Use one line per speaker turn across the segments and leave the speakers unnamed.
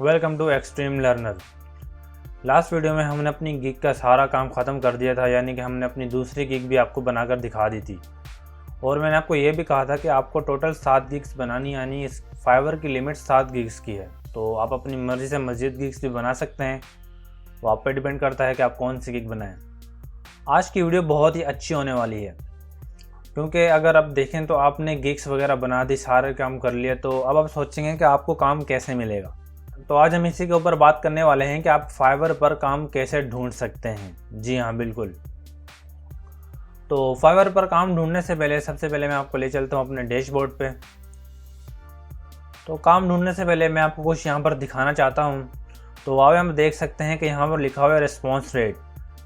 Welcome to extreme learner. Last video में हमने अपनी गिग का सारा काम ख़त्म कर दिया था, यानी कि हमने अपनी दूसरी गिग भी आपको बनाकर दिखा दी थी। और मैंने आपको ये भी कहा था कि आपको टोटल 7 गिग्स बनानी, यानी इस फाइवर की लिमिट 7 गिग्स की है। तो आप अपनी मर्ज़ी से मज़ीद गिग्स भी बना सकते हैं, वो आप पे डिपेंड करता है कि आप कौन सी गिग बनाएं। आज की वीडियो बहुत ही अच्छी होने वाली है, क्योंकि अगर आप देखें तो आपने गिग्स वगैरह बना दी, सारे काम कर लिए, तो अब आप सोचेंगे कि आपको काम कैसे मिलेगा। तो आज हम इसी के ऊपर बात करने वाले हैं कि आप फाइवर पर काम कैसे ढूंढ सकते हैं। जी हाँ, बिल्कुल। तो फाइवर पर काम ढूंढने से पहले सबसे पहले मैं आपको ले चलता हूँ अपने डैशबोर्ड पे। तो काम ढूंढने से पहले मैं आपको कुछ यहाँ पर दिखाना चाहता हूँ। तो वहाँ हम देख सकते हैं कि यहाँ पर लिखा हुआ है रिस्पॉन्स रेट।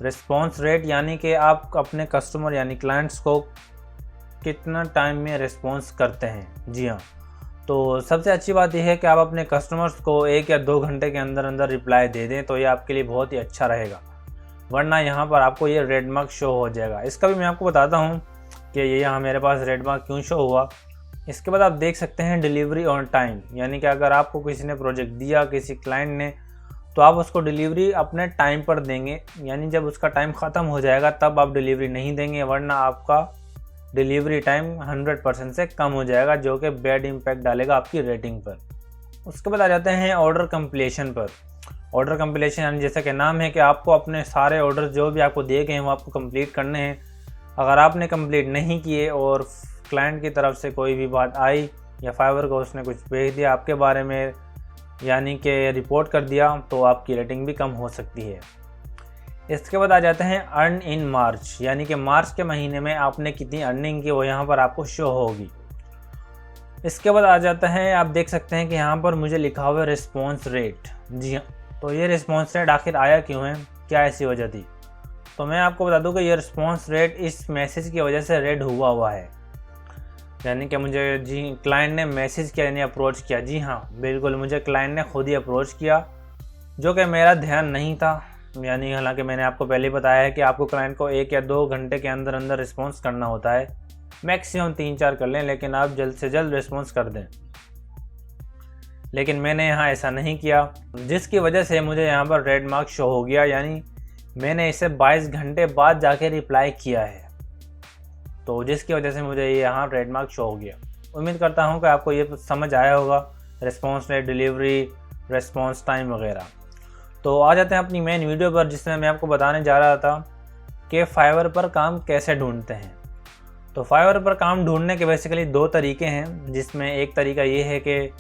रिस्पॉन्स रेट यानी कि आप अपने कस्टमर यानी क्लाइंट्स को कितना टाइम में रिस्पॉन्स करते हैं। जी हाँ, तो सबसे अच्छी बात यह है कि आप अपने कस्टमर्स को 1 या 2 घंटे के अंदर अंदर रिप्लाई दे दें, तो ये आपके लिए बहुत ही अच्छा रहेगा। वरना यहाँ पर आपको ये रेड मार्क शो हो जाएगा। इसका भी मैं आपको बताता हूँ कि ये यहाँ मेरे पास रेड मार्क क्यों शो हुआ। इसके बाद आप देख सकते हैं डिलीवरी ऑन टाइम, यानी कि अगर आपको किसी ने प्रोजेक्ट दिया, किसी क्लाइंट ने, तो आप उसको डिलीवरी अपने टाइम पर देंगे, यानी जब उसका टाइम ख़त्म हो जाएगा तब आप डिलीवरी नहीं देंगे, वरना आपका डिलीवरी टाइम 100% से कम हो जाएगा, जो कि बैड इम्पैक्ट डालेगा आपकी रेटिंग पर। उसके बाद आ जाते हैं ऑर्डर कंप्लीशन पर। ऑर्डर कंप्लीशन यानी जैसा कि नाम है कि आपको अपने सारे ऑर्डर जो भी आपको दिए गए हैं वो आपको कंप्लीट करने हैं। अगर आपने कंप्लीट नहीं किए और क्लाइंट की तरफ से कोई भी बात आई या फाइवर को उसने कुछ भेज दिया आपके बारे में, यानी कि रिपोर्ट कर दिया, तो आपकी रेटिंग भी कम हो सकती है। इसके बाद आ जाते हैं अर्न इन मार्च, यानी कि मार्च के महीने में आपने कितनी अर्निंग की वो यहाँ पर आपको शो होगी। इसके बाद आ जाता है, आप देख सकते हैं कि यहाँ पर मुझे लिखा हुआ है रिस्पॉन्स रेट। जी हाँ, तो ये रिस्पॉन्स रेट आखिर आया क्यों है, क्या ऐसी वजह थी? तो मैं आपको बता दूँ कि ये रिस्पॉन्स रेट इस मैसेज की वजह से रेड हुआ है, यानी कि मुझे क्लाइंट ने मैसेज किया, यानी अप्रोच किया। जी हाँ, बिल्कुल, मुझे क्लाइंट ने खुद ही अप्रोच किया, जो कि मेरा ध्यान नहीं था। यानी हालांकि मैंने आपको पहले ही बताया है कि आपको क्लाइंट को 1 या 2 घंटे के अंदर अंदर रिस्पॉन्स करना होता है, मैक्सिमम 3-4 कर लें, लेकिन आप जल्द से जल्द रिस्पॉन्स कर दें। लेकिन मैंने यहाँ ऐसा नहीं किया, जिसकी वजह से मुझे यहाँ पर रेड मार्क शो हो गया, यानी मैंने इसे 22 घंटे बाद जाके रिप्लाई किया है, तो जिसकी वजह से मुझे यहाँ रेड मार्क शो हो गया। उम्मीद करता हूँ कि आपको ये समझ आया होगा, response rate, delivery, response time वगैरह। तो आ जाते हैं अपनी मेन वीडियो पर, जिसमें मैं आपको बताने जा रहा था कि फाइवर पर काम कैसे ढूंढते हैं। तो फाइवर पर काम ढूंढने के बेसिकली 2 तरीके हैं, जिसमें एक तरीका ये है कि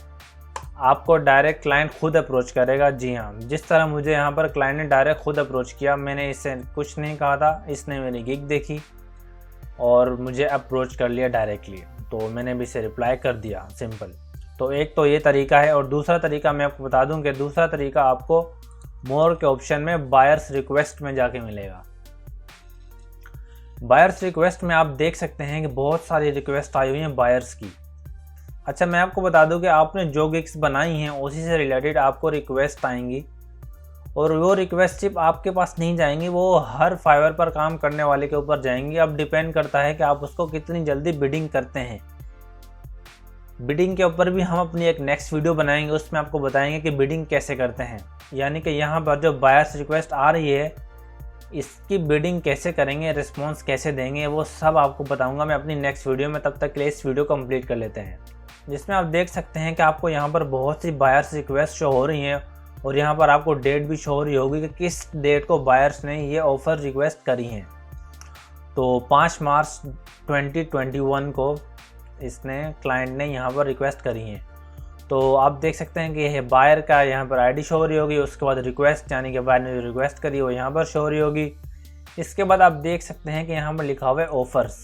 आपको डायरेक्ट क्लाइंट खुद अप्रोच करेगा। जी हाँ, जिस तरह मुझे यहाँ पर क्लाइंट ने डायरेक्ट खुद अप्रोच किया, मैंने इससे कुछ नहीं कहा था, इसने मेरी गिग देखी और मुझे अप्रोच कर लिया डायरेक्टली, तो मैंने भी इसे रिप्लाई कर दिया, सिंपल। तो एक तो ये तरीका है, और दूसरा तरीका मैं आपको बता दूं कि दूसरा तरीका आपको मोर के ऑप्शन में बायर्स रिक्वेस्ट में जाके मिलेगा। बायर्स रिक्वेस्ट में आप देख सकते हैं कि बहुत सारी रिक्वेस्ट आई हुई हैं बायर्स की। अच्छा, मैं आपको बता दूं कि आपने जो गिग्स बनाई हैं उसी से रिलेटेड आपको रिक्वेस्ट आएंगी, और वो रिक्वेस्ट सिर्फ आपके पास नहीं जाएंगी, वो हर फाइवर पर काम करने वाले के ऊपर जाएंगी। अब डिपेंड करता है कि आप उसको कितनी जल्दी बिडिंग करते हैं। बिडिंग के ऊपर भी हम अपनी एक नेक्स्ट वीडियो बनाएंगे, उसमें आपको बताएंगे कि बिडिंग कैसे करते हैं, यानी कि यहाँ पर जो बायर्स रिक्वेस्ट आ रही है इसकी बिडिंग कैसे करेंगे, रिस्पॉन्स कैसे देंगे, वो सब आपको बताऊंगा मैं अपनी नेक्स्ट वीडियो में। तब तक के लिए इस वीडियो कंप्लीट कर लेते हैं, जिसमें आप देख सकते हैं कि आपको यहाँ पर बहुत सी बायर्स रिक्वेस्ट शो हो रही हैं, और यहाँ पर आपको डेट भी शो हो रही होगी कि किस डेट को बायर्स ने ये ऑफ़र रिक्वेस्ट करी हैं। तो 5 मार्च 2021 को इसने क्लाइंट ने यहाँ पर रिक्वेस्ट करी हैं। तो आप देख सकते हैं कि यह बायर का यहाँ पर आईडी शो हो रही होगी, उसके बाद रिक्वेस्ट, यानी कि बायर ने जो रिक्वेस्ट करी वो यहाँ पर शो हो रही होगी। इसके बाद आप देख सकते हैं कि यहाँ पर लिखा हुआ है ऑफ़र्स।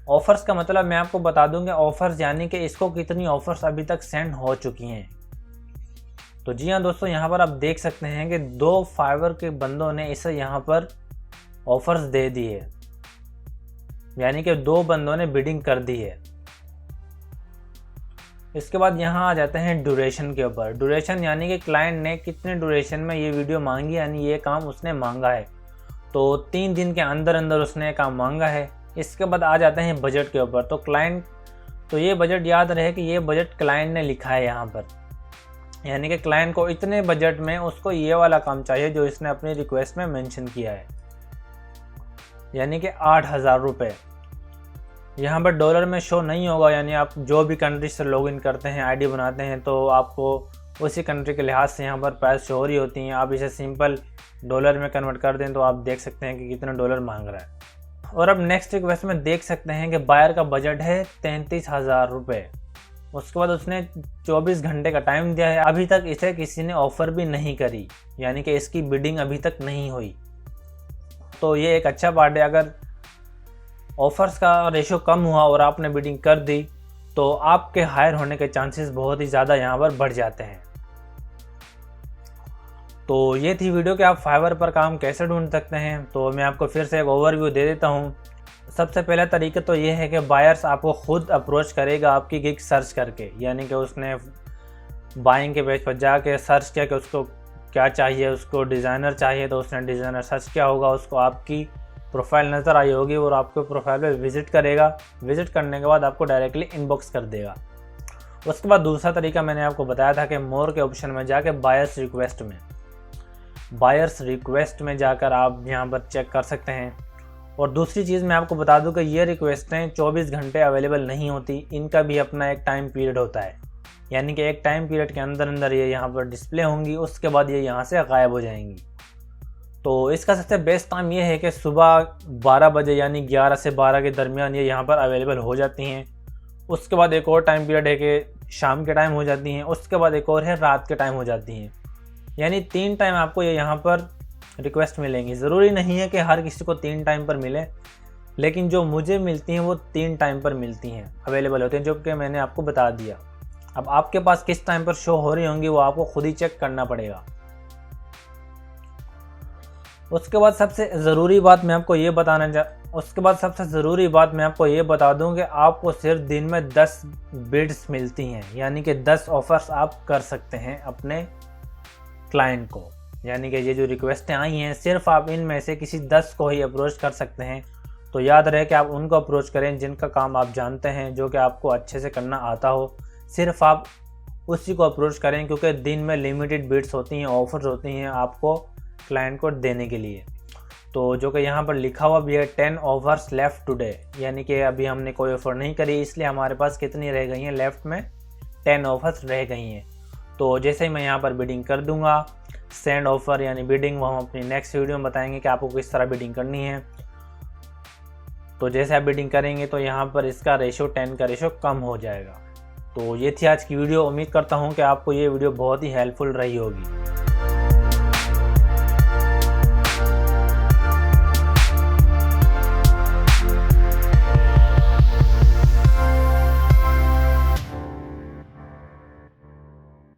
ऑफ़र्स का मतलब मैं आपको बता दूंगा, ऑफ़र्स यानी कि इसको कितनी ऑफ़र्स अभी तक सेंड हो चुकी हैं। तो जी हाँ दोस्तों, यहाँ पर आप देख सकते हैं कि 2 फाइवर के बंदों ने इसे यहाँ पर ऑफ़र्स दे दी है, यानी कि 2 बंदों ने बिडिंग कर दी है। इसके बाद यहाँ आ जाते हैं ड्यूरेशन के ऊपर। ड्यूरेशन यानी कि क्लाइंट ने कितने ड्यूरेशन में ये वीडियो मांगी, यानी ये काम उसने मांगा है, तो 3 दिन के अंदर अंदर उसने काम मांगा है। इसके बाद आ जाते हैं बजट के ऊपर। तो ये बजट याद रहे कि ये बजट क्लाइंट ने लिखा है यहाँ पर, यानी कि क्लाइंट को इतने बजट में उसको ये वाला काम चाहिए जो इसने अपनी रिक्वेस्ट में मेंशन किया है, यानी कि 8,000 रुपये। यहाँ पर डॉलर में शो नहीं होगा, यानी आप जो भी कंट्री से लॉगिन करते हैं, आईडी बनाते हैं, तो आपको उसी कंट्री के लिहाज से यहाँ पर प्राइस शो हो रही होती हैं। आप इसे सिंपल डॉलर में कन्वर्ट कर दें तो आप देख सकते हैं कि कितना डॉलर मांग रहा है। और अब नेक्स्ट रिक्वेस्ट में देख सकते हैं कि बायर का बजट है 33,000 रुपये। उसके बाद उसने 24 घंटे का टाइम दिया है। अभी तक इसे किसी ने ऑफ़र भी नहीं करी, यानी कि इसकी बिडिंग अभी तक नहीं हुई। तो ये एक अच्छा पार्ट है। अगर ऑफर्स का रेशो कम हुआ और आपने बिडिंग कर दी तो आपके हायर होने के चांसेस बहुत ही ज़्यादा यहाँ पर बढ़ जाते हैं। तो ये थी वीडियो कि आप फाइवर पर काम कैसे ढूंढ सकते हैं। तो मैं आपको फिर से एक ओवरव्यू दे देता हूँ। सबसे पहला तरीका तो ये है कि बायर्स आपको खुद अप्रोच करेगा आपकी गिग सर्च करके, यानी कि उसने बाइंग के पेज पर जाके सर्च किया कि उसको क्या चाहिए, उसको डिज़ाइनर चाहिए तो उसने डिज़ाइनर सर्च किया होगा, उसको आपकी प्रोफाइल नज़र आई होगी और आपके प्रोफाइल पे विज़िट करेगा। विज़िट करने के बाद आपको डायरेक्टली इनबॉक्स कर देगा। उसके बाद दूसरा तरीका मैंने आपको बताया था कि मोर के ऑप्शन में जाके बायर्स रिक्वेस्ट में जाकर आप यहाँ पर चेक कर सकते हैं। और दूसरी चीज़ मैं आपको बता दूं कि ये रिक्वेस्टें 24 घंटे अवेलेबल नहीं होती, इनका भी अपना एक टाइम पीरियड होता है, यानी कि एक टाइम पीरियड के अंदर ये यहाँ पर डिस्प्ले होंगी, उसके बाद ये यहाँ से गायब हो जाएंगी। तो इसका सबसे बेस्ट टाइम ये है कि सुबह 12 बजे यानी 11 से 12 के दरमियान ये यहाँ पर अवेलेबल हो जाती हैं। उसके बाद एक और टाइम पीरियड है कि शाम के टाइम हो जाती हैं, उसके बाद एक और है रात के टाइम हो जाती हैं। यानी 3 टाइम आपको ये यहाँ पर रिक्वेस्ट मिलेंगी। ज़रूरी नहीं है कि हर किसी को 3 टाइम पर मिले, लेकिन जो मुझे मिलती हैं वो 3 टाइम पर मिलती हैं, अवेलेबल होती हैं, जो कि मैंने आपको बता दिया। अब आपके पास किस टाइम पर शो हो रही होंगी वो आपको खुद ही चेक करना पड़ेगा। उसके बाद सबसे ज़रूरी बात मैं आपको ये बता दूं कि आपको सिर्फ दिन में 10 बिड्स मिलती हैं, यानी कि 10 ऑफ़र्स आप कर सकते हैं अपने क्लाइंट को। यानी कि ये जो रिक्वेस्टें आई हैं सिर्फ आप इनमें से किसी 10 को ही अप्रोच कर सकते हैं। तो याद रहे कि आप उनको अप्रोच करें जिनका काम आप जानते हैं, जो कि आपको अच्छे से करना आता हो। सिर्फ आप उसी को अप्रोच करें, क्योंकि दिन में लिमिटेड बिड्स होती हैं, ऑफर्स होती हैं आपको क्लाइंट को देने के लिए। तो जो कि यहाँ पर लिखा हुआ भी है 10 ऑफर्स लेफ्ट टुडे, यानी कि अभी हमने कोई ऑफ़र नहीं करी, इसलिए हमारे पास कितनी रह गई हैं, लेफ्ट में 10 ऑफर्स रह गई हैं। तो जैसे ही मैं यहाँ पर बिडिंग कर दूंगा, सेंड ऑफ़र यानी बिडिंग, वो हम अपनी नेक्स्ट वीडियो में बताएंगे कि आपको किस तरह बिडिंग करनी है। तो जैसे आप बिडिंग करेंगे तो यहाँ पर इसका रेशो 10 का रेशो कम हो जाएगा। तो ये थी आज की वीडियो। उम्मीद करता हूँ कि आपको ये वीडियो बहुत ही हेल्पफुल रही होगी।